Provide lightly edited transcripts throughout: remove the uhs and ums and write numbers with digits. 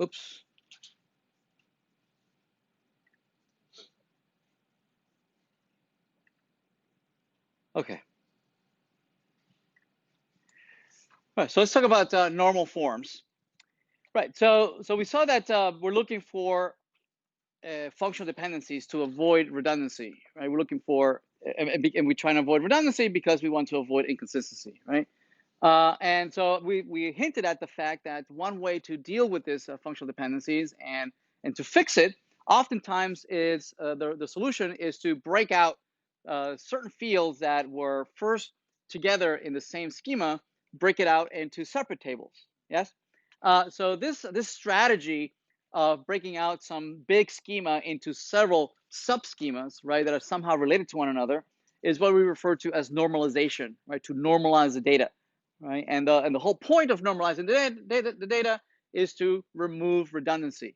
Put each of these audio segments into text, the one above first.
Oops. Okay. All right. So let's talk about normal forms. Right. So we saw that we're looking for functional dependencies to avoid redundancy. Right. We're looking for and we're trying to avoid redundancy because we want to avoid inconsistency. Right. And so we hinted at the fact that one way to deal with this functional dependencies and to fix it, oftentimes is the solution is to break out certain fields that were first together in the same schema, break it out into separate tables. Yes. So this strategy of breaking out some big schema into several sub schemas, right, that are somehow related to one another, is what we refer to as normalization, right? To normalize the data, right? And the whole point of normalizing the data is to remove redundancy,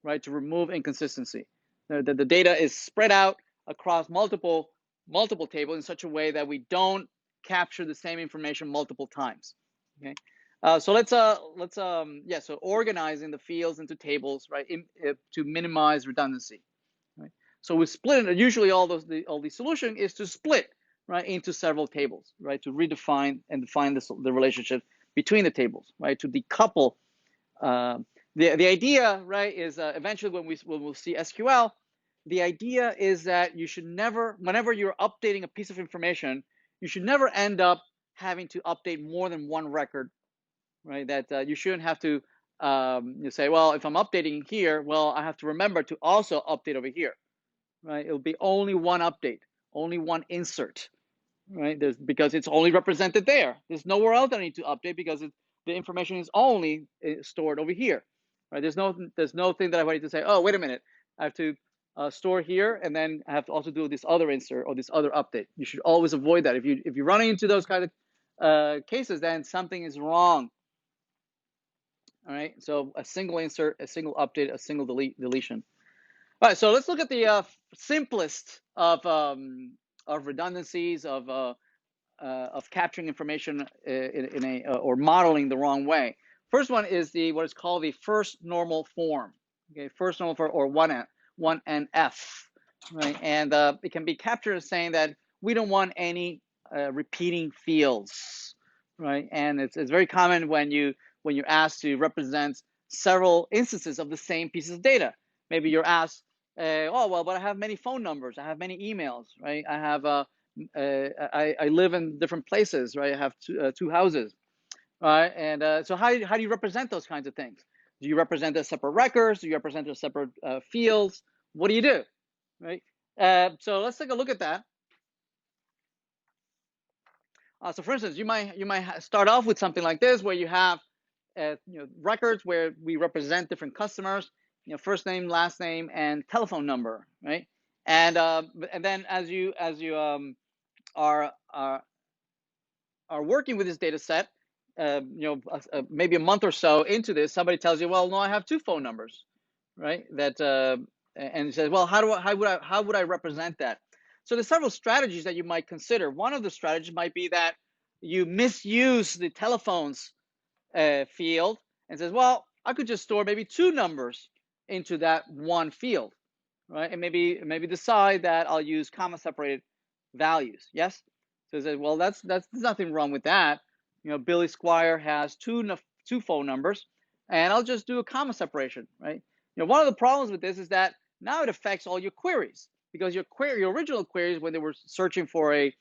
right? To remove inconsistency. The data is spread out across multiple tables in such a way that we don't capture the same information multiple times. Okay. So let's so organizing the fields into tables, right, to minimize redundancy, right? So we split it. Usually, all the solution is to split, right, into several tables, right, to redefine and define the relationship between the tables, right, to decouple. Uh, the idea, right, is eventually when we'll see SQL, the idea is that you should never, whenever you're updating a piece of information, you should never end up having to update more than one record, right? That you shouldn't have to you say, well, if I'm updating here, well, I have to remember to also update over here, right? It'll be only one update, only one insert, right? Because it's only represented there. There's nowhere else that I need to update because the information is only stored over here, right? There's no thing that I need to say, oh, wait a minute, I have to store here, and then I have to also do this other insert or this other update. You should always avoid that. If you're running into those kind of cases, then something is wrong. All right, so a single insert, a single update, a single deletion. All right, so let's look at the simplest of redundancies of capturing information in a or modeling the wrong way. First one is what is called the first normal form. Okay, first normal form, or 1NF, right? And it can be captured as saying that we don't want any repeating fields, right? And it's very common when you're asked to represent several instances of the same piece of data. Maybe you're asked, oh well, but I have many phone numbers, I have many emails, right? I have I live in different places, right? I have two houses, right? And so how do you represent those kinds of things? Do you represent as separate records? Do you represent as separate fields? What do? Right? So let's take a look at that. So for instance, you might start off with something like this, where you have records where we represent different customers, first name, last name, and telephone number, right? And then as you are working with this data set, maybe a month or so into this, somebody tells you, well, no, I have two phone numbers, right? And says, well, how would I represent that? So there's several strategies that you might consider. One of the strategies might be that you misuse the telephones field and says, well, I could just store maybe two numbers into that one field, right? And maybe decide that I'll use comma separated values. Yes. So it says, well, that's there's nothing wrong with that. Billy Squire has two phone numbers, and I'll just do a comma separation, right? One of the problems with this is that now it affects all your queries, because your original queries, when they were searching for a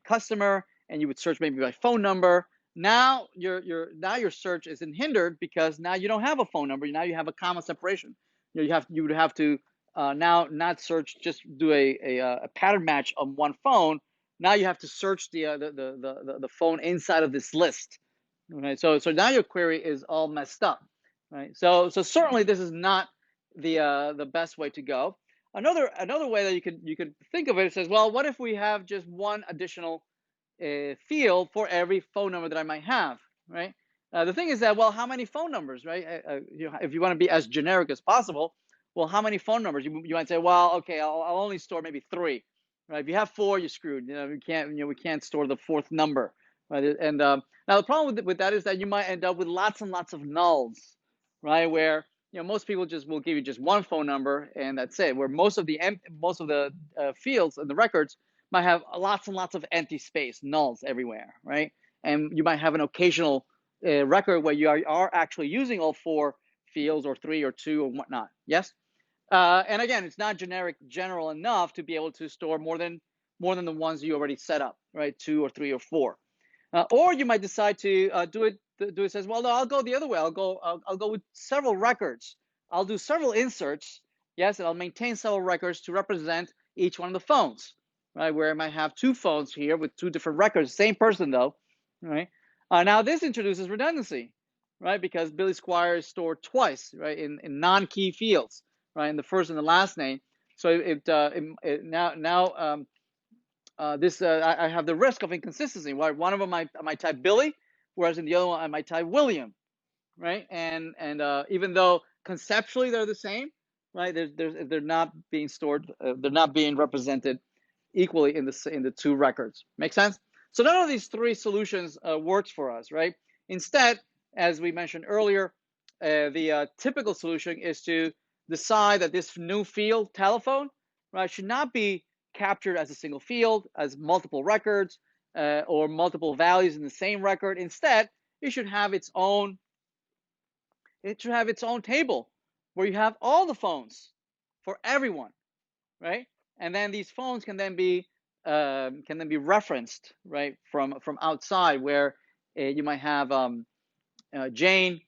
customer, and you would search maybe by phone number. Now your search isn't hindered, because now you don't have a phone number. Now you have a comma separation. You would have to now not search, just do a pattern match on one phone. Now you have to search the phone inside of this list. Right. So now your query is all messed up. Right. So certainly this is not the best way to go. Another way that you could think of it says, well, what if we have just one additional field for every phone number that I might have, right? The thing is that, well, how many phone numbers, right? If you want to be as generic as possible, well, how many phone numbers? You might say, well, okay, I'll only store maybe three, right? If you have four, you're screwed. We can't store the fourth number, right? And now the problem with that is that you might end up with lots and lots of nulls, right? Where most people just will give you just one phone number and that's it. Where most of the fields and the records might have lots and lots of empty space, nulls everywhere, right? And you might have an occasional record where you are actually using all four fields or three or two or whatnot. Yes. And again, it's not general enough to be able to store more than the ones you already set up, right? Two or three or four. Or you might decide to do it says, well, no, I'll go the other way. I'll go with several records. I'll do several inserts, yes, and I'll maintain several records to represent each one of the phones, right? Where I might have two phones here with two different records, same person though, right? Now this introduces redundancy, right? Because Billy Squire is stored twice, right, in non-key fields, right, in the first and the last name. So I have the risk of inconsistency. Right, one of them I might type Billy, whereas in the other one I might type William, right? And even though conceptually they're the same, right? They're not being stored, they're not being represented equally in the two records. Make sense? So none of these three solutions works for us, right? Instead, as we mentioned earlier, the typical solution is to decide that this new field, telephone, right, should not be captured as a single field, as multiple records, or multiple values in the same record. Instead, it should have its own table where you have all the phones for everyone, right? And then these phones can then be referenced, right, from outside, where you might have Jane,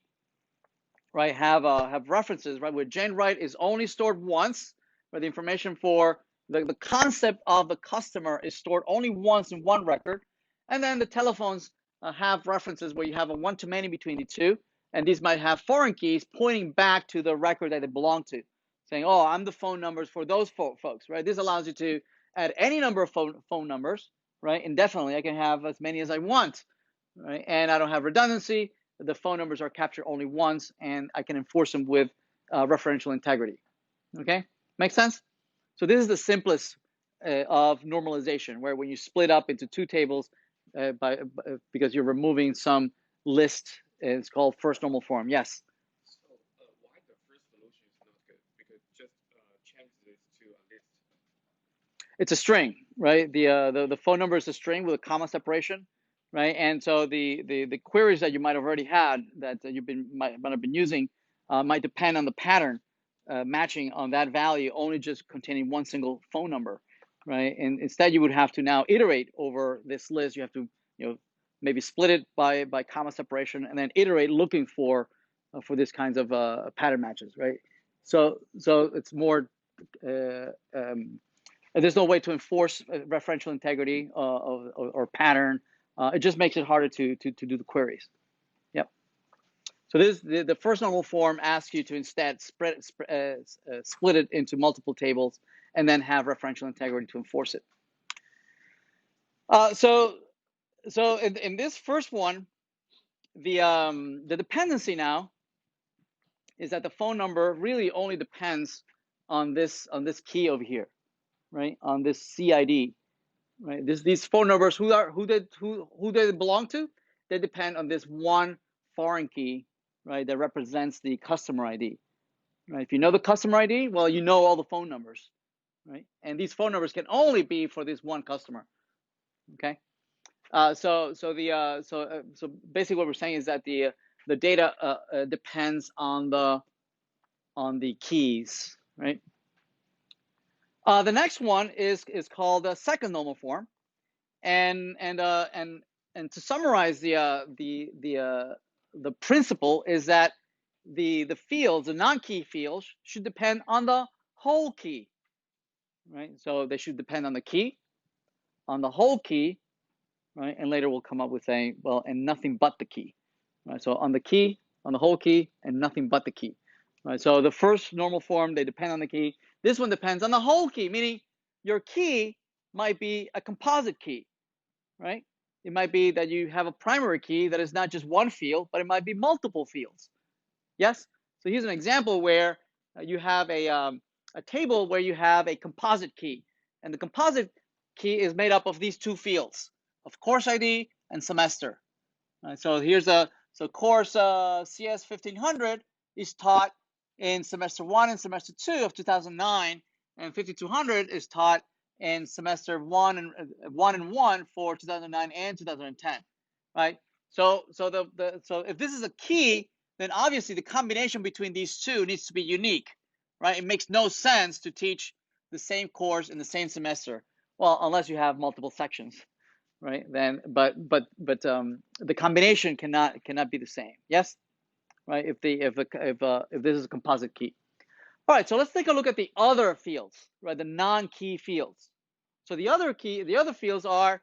right, have references, right, where Jane Wright is only stored once, where the information for the concept of the customer is stored only once in one record, and then the telephones have references where you have a one-to-many between the two, and these might have foreign keys pointing back to the record that they belong to, saying, oh, I'm the phone numbers for those folks, right? This allows you to add any number of phone numbers, right, indefinitely. I can have as many as I want, right, and I don't have redundancy. The phone numbers are captured only once, and I can enforce them with referential integrity. Okay, makes sense? So this is the simplest of normalization, where when you split up into two tables because you're removing some list, it's called first normal form. Yes? So why the first solution is not good? Because just change this to a list. It's a string, right? The phone number is a string with a comma separation, right? And so the queries that you might have already had that you've might have been using might depend on the pattern matching on that value only just containing one single phone number, right? And instead you would have to now iterate over this list. You have to maybe split it by comma separation and then iterate looking for this kinds of pattern matches, right? So it's more there's no way to enforce referential integrity or pattern. It just makes it harder to do the queries. Yep. So this the first normal form asks you to instead split it into multiple tables and then have referential integrity to enforce it. So in this first one, the dependency now is that the phone number really only depends on this key over here, right? On this CID. Right, these phone numbers, who they belong to, they depend on this one foreign key, right, that represents the customer ID. Right, if you know the customer ID, well, you know all the phone numbers, right, and these phone numbers can only be for this one customer. Okay, so basically what we're saying is that the data depends on the keys, right. The next one is called the second normal form. And to summarize the principle is that the fields, the non-key fields, should depend on the whole key, right? So they should depend on the key, on the whole key, right? And later we'll come up with saying, well, and nothing but the key, right? So on the key, on the whole key, and nothing but the key, right? So the first normal form, they depend on the key. This one depends on the whole key, meaning your key might be a composite key, right? It might be that you have a primary key that is not just one field, but it might be multiple fields. Yes? So here's an example where you have a table where you have a composite key. And the composite key is made up of these two fields, of course ID and semester. So here's course CS5200 is taught in semester 1 and semester 2 of 2009, and 5200 is taught in semester 1 and 1 for 2009 and 2010, right? So if this is a key, then obviously the combination between these two needs to be unique, right? It makes no sense to teach the same course in the same semester, well, unless you have multiple sections, right? Then, but the combination cannot be the same. Yes, right? If this is a composite key. All right, so let's take a look at the other fields, right? The non-key fields. So the other fields are,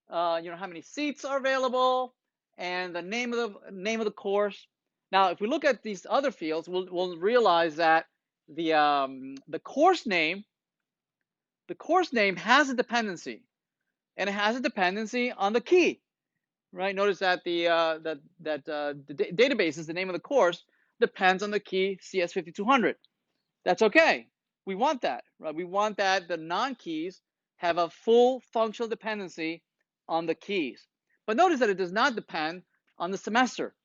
how many seats are available, and the name of the course. Now, if we look at these other fields, we'll realize that the course name has a dependency, and it has a dependency on the key, right? Notice that the database is the name of the course depends on the key cs5200. That's okay. We want that, right? We want that the non-keys have a full functional dependency on the keys. But notice that it does not depend on the semester.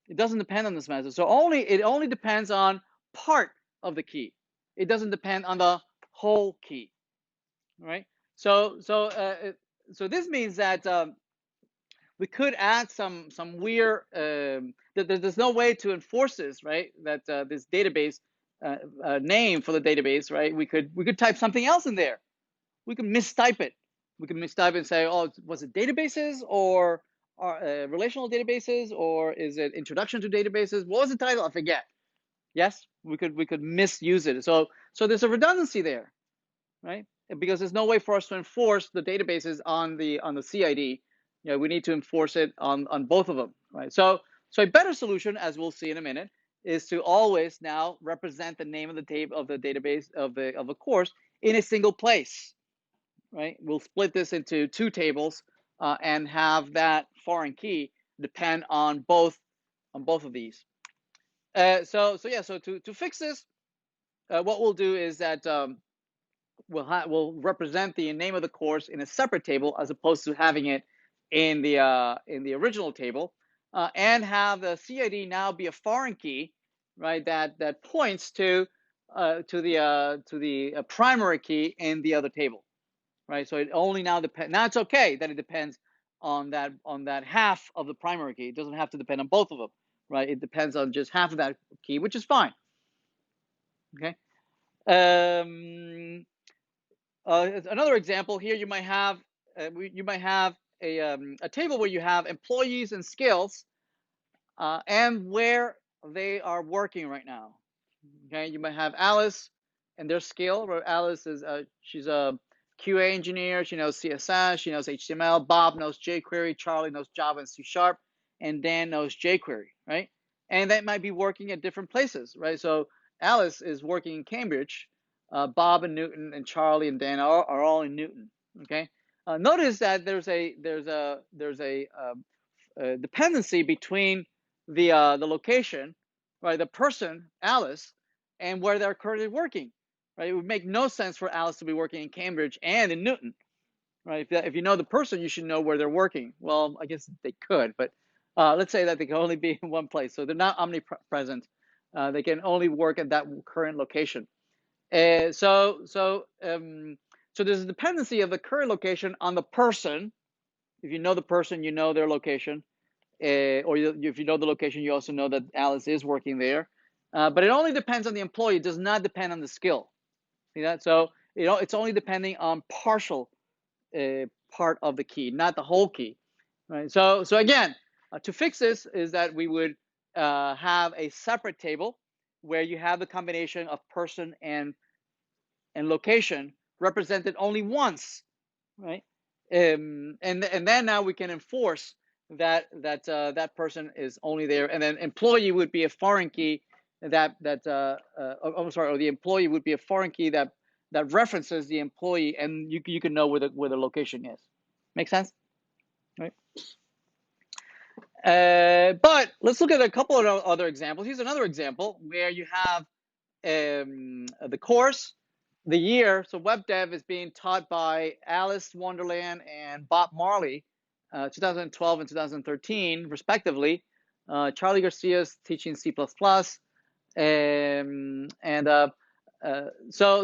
It doesn't depend on the semester. So it only depends on part of the key. It doesn't depend on the whole key, right? So this means that we could add some weird. There's no way to enforce this, right? That this database name for the database, right? We could type something else in there. We could mistype it. We could mistype it and say, oh, was it databases or relational databases, or is it introduction to databases? What was the title? I forget. Yes, we could misuse it. So there's a redundancy there, right? Because there's no way for us to enforce the databases on the CID. We need to enforce it on both of them, right? So a better solution, as we'll see in a minute, is to always now represent the name of the database of a course in a single place, right? We'll split this into two tables and have that foreign key depend on both of these. So to fix this, what we'll do is that we'll represent the name of the course in a separate table as opposed to having it in the original table, and have the CID now be a foreign key, right? That points to the primary key in the other table, right? So it only now depends. Now it's okay that it depends on that half of the primary key. It doesn't have to depend on both of them, right? It depends on just half of that key, which is fine. Okay. Another example here, you might have a table where you have employees and skills and where they are working right now. Okay, you might have Alice and their skill. Where Alice is she's a QA engineer. She knows CSS. She knows HTML. Bob knows jQuery. Charlie knows Java and C#, and Dan knows jQuery. Right, and that might be working at different places. Right, so Alice is working in Cambridge. Bob and Newton and Charlie and Dan are all in Newton. Okay, notice that there's a dependency between the location, right, the person Alice, and where they're currently working. Right, it would make no sense for Alice to be working in Cambridge and in Newton. Right, if you know the person, you should know where they're working. Well, I guess they could, but let's say that they can only be in one place, so they're not omnipresent. They can only work at that current location. So there's a dependency of the current location on the person. If you know the person, you know their location. Or if you know the location, you also know that Alice is working there. But it only depends on the employee. It does not depend on the skill. See that? So it's only depending on partial part of the key, not the whole key. Right? So again, to fix this is that we would have a separate table where you have the combination of person and location represented only once, right? And then now we can enforce that person is only there, and then employee would be a foreign key or the employee would be a foreign key that references the employee, and you can know where the location is. Make sense? Right. But let's look at a couple of other examples. Here's another example where you have the course, the year. So web dev is being taught by Alice Wonderland and Bob Marley, 2012 and 2013, respectively. Charlie Garcia is teaching C++. So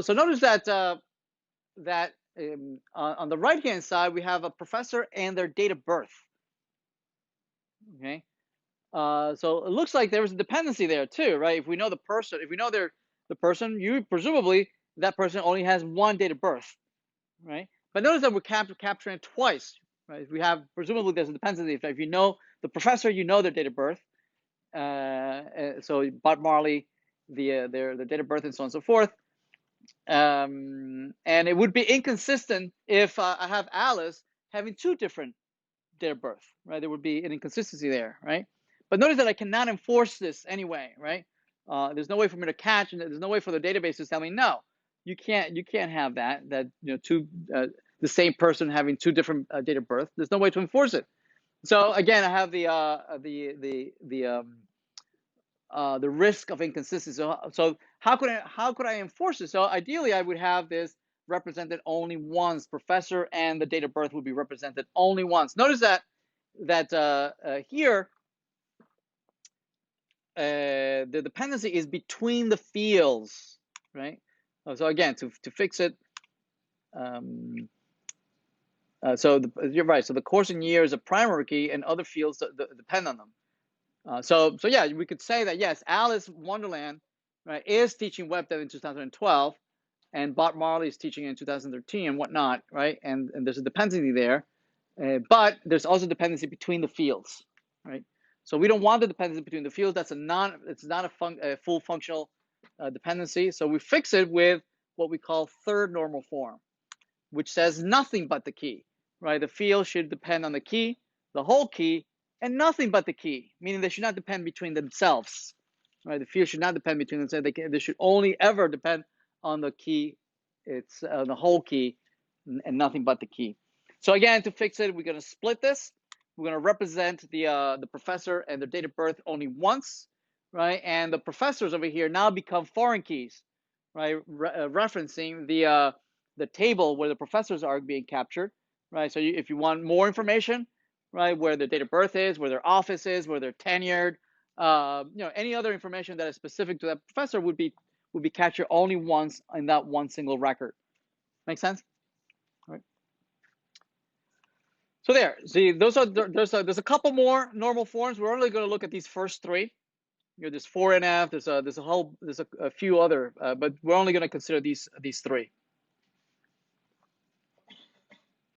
notice that on the right hand side we have a professor and their date of birth. Okay, so it looks like there was a dependency there too, right? If we know the person, if we know the person, you presumably that person only has one date of birth, right? But notice that we're capturing it twice, right? We have presumably there's a dependency. If you know the professor, you know their date of birth. So Bart Marley, their date of birth and so on and so forth. And it would be inconsistent if I have Alice having two different date of birth, right? There would be an inconsistency there, right? But notice that I cannot enforce this anyway, right? There's no way for me to catch, and there's no way for the database to tell me no. You can't have that the same person having two different date of birth. There's no way to enforce it. So again, I have the risk of inconsistency. So how could I enforce it? So ideally, I would have this represented only once. Professor and the date of birth would be represented only once. Notice that here the dependency is between the fields, right? So again, to fix it, you're right. So the course and year is a primary key, and other fields that depend on them. So yeah, we could say that yes, Alice Wonderland, right, is teaching web dev in 2012, and Bart Marley is teaching in 2013 and whatnot, right? And there's a dependency there, but there's also dependency between the fields, right? So we don't want the dependency between the fields. It's not a full functional dependency. So we fix it with what we call third normal form, which says nothing but the key, right? The field should depend on the key, the whole key, and nothing but the key, meaning they should not depend between themselves, right? The field should not depend between themselves. They should only ever depend on the key. It's the whole key and nothing but the key. So again, to fix it, we're going to split this. We're going to represent the professor and their date of birth only once, right? And the professors over here now become foreign keys, right? Referencing the table where the professors are being captured, right? So if you want more information, right, where their date of birth is, where their office is, where they're tenured, any other information that is specific to that professor would be captured only once in that one single record. Make sense? All right. So there. See, there's a couple more normal forms. We're only going to look at these first three. There's 4NF. There's a few other, but we're only going to consider these three.